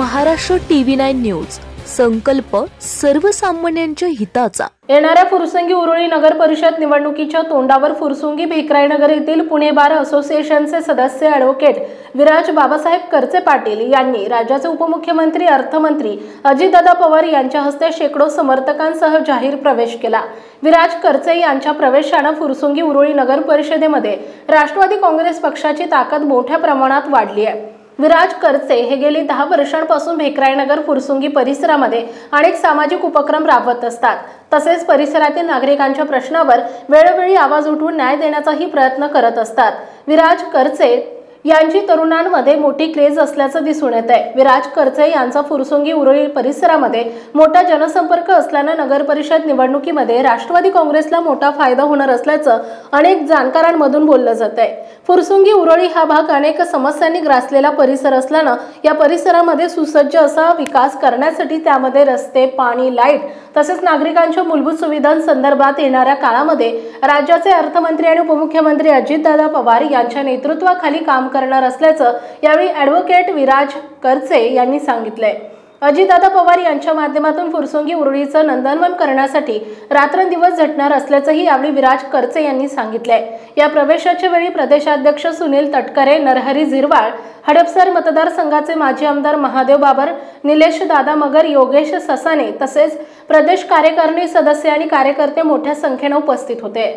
Maharashtra TV9 news, संकल्प सर्वसामान्यांच्या हिताचा। येणाऱ्या फुरसुंगी उरुळी नगर परिषद निवडणुकीच्या तोंडावर फुरसुंगी भेकराईनगर येथील पुणे बार असोसिएशनचे सदस्य ॲडव्होकेट विराज बाबासाहेब करचे पाटील यांनी राज्याचे उपमुख्यमंत्री अर्थमंत्री अजितदादा पवार यांच्या हस्ते शेकडो समर्थकांसह जाहीर प्रवेश केला। विराज करचे यांच्या प्रवेशाने फुरसुंगी उरुळी नगर परिषदेमध्ये राष्ट्रवादी काँग्रेस पक्षाची ताकद मोठ्या प्रमाणात वाढली आहे। विराज करचे हे गेली 10 वर्षांपासून भेकराईनगर फुरसुंगी परिसरामध्ये अनेक सामाजिक उपक्रम राबवत असतात। तसेच परिसरातील नागरिकांच्या प्रश्नावर वेळोवेळी आवाज उठवून न्याय देण्याचाही प्रयत्न करत असतात। विराज करचे यांची तरुणांमध्ये मोठी क्रेज असल्याचं दिसून येत आहे। विराज करचे यांचा फुरसुंगी उरुळी परिसरामध्ये मोठा जनसंपर्क असल्याने नगर परिषद निवडणुकीमध्ये राष्ट्रवादी काँग्रेसला मोठा फायदा होणार असल्याचं अनेक जाणकारांमधून बोललं जात आहे। फुरसुंगी उरुळी हा भाग अनेक समस्यांनी ग्रासलेला परिसर असल्याने या परिसरामध्ये सुसज्ज असा विकास करण्यासाठी त्यामध्ये रस्ते, पाणी, लाईट तसेच नागरिकांच्या मूलभूत सुविधांसंदर्भात येणाऱ्या काळामध्ये राज्याचे अर्थमंत्री आणि उपमुख्यमंत्री अजितदादा पवार यांच्या नेतृत्वाखाली काम करणार असल्याचं यावेळी ॲडव्होकेट विराज करचे यांनी सांगितले। अजितदादा पवार यांच्या माध्यमातून फुरसुंगी उरुळीचं नंदनवन करण्यासाठी रात्रंदिवस झटणार असल्याचंही यावेळी विराज करचे यांनी सांगितले। या प्रवेशाच्या वेळी प्रदेशाध्यक्ष सुनील तटकरे, नरहरी झिरवाळ, हडपसर मतदारसंघाचे माजी आमदार महादेव बाबर, निलेश दादा मगर, योगेश ससाने तसेच प्रदेश कार्यकारिणी सदस्य आणि कार्यकर्ते मोठ्या संख्येने उपस्थित होते।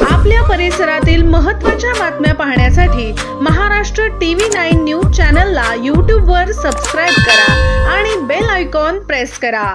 आपल्या परिसरातील महत्त्वाच्या बातम्या पाहण्यासाठी महाराष्ट्र TV9 न्यूज चॅनलला YouTube वर सबस्क्राइब करा आणि बेल आयकॉन प्रेस करा।